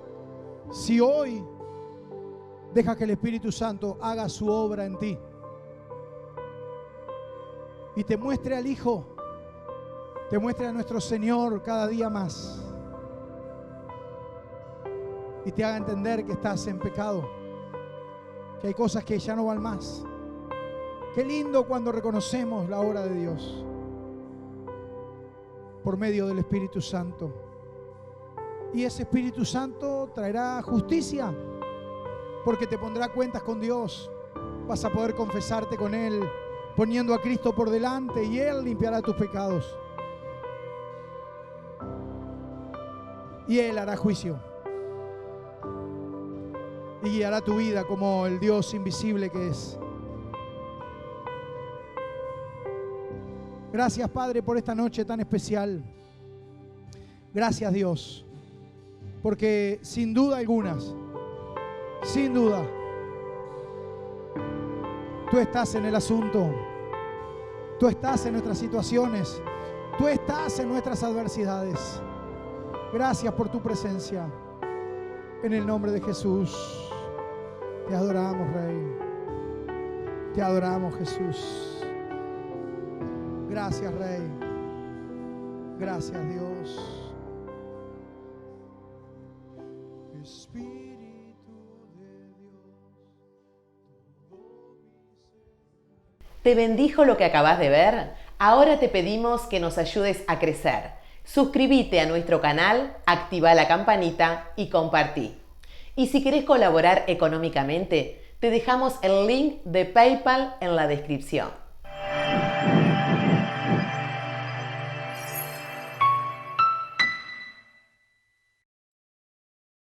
Speaker 1: Si hoy dejas que el Espíritu Santo haga su obra en ti y te muestre al Hijo, te muestre a nuestro Señor cada día más y te haga entender que estás en pecado, que hay cosas que ya no van más. Qué lindo cuando reconocemos la obra de Dios por medio del Espíritu Santo. Y ese Espíritu Santo traerá justicia porque te pondrá cuentas con Dios. Vas a poder confesarte con Él poniendo a Cristo por delante y Él limpiará tus pecados. Y Él hará juicio y guiará tu vida como el Dios invisible que es. Gracias, Padre, por esta noche tan especial. Gracias, Dios, porque sin duda algunas, sin duda, tú estás en el asunto. Tú estás en nuestras situaciones. Tú estás en nuestras adversidades. Gracias por tu presencia. En el nombre de Jesús. Te adoramos, Rey. Te adoramos, Jesús. Gracias, Rey. Gracias, Dios. Espíritu de Dios.
Speaker 2: ¿Te bendijo lo que acabas de ver? Ahora te pedimos que nos ayudes a crecer. Suscríbete a nuestro canal, activa la campanita y compartí. Y si querés colaborar económicamente, te dejamos el link de PayPal en la descripción.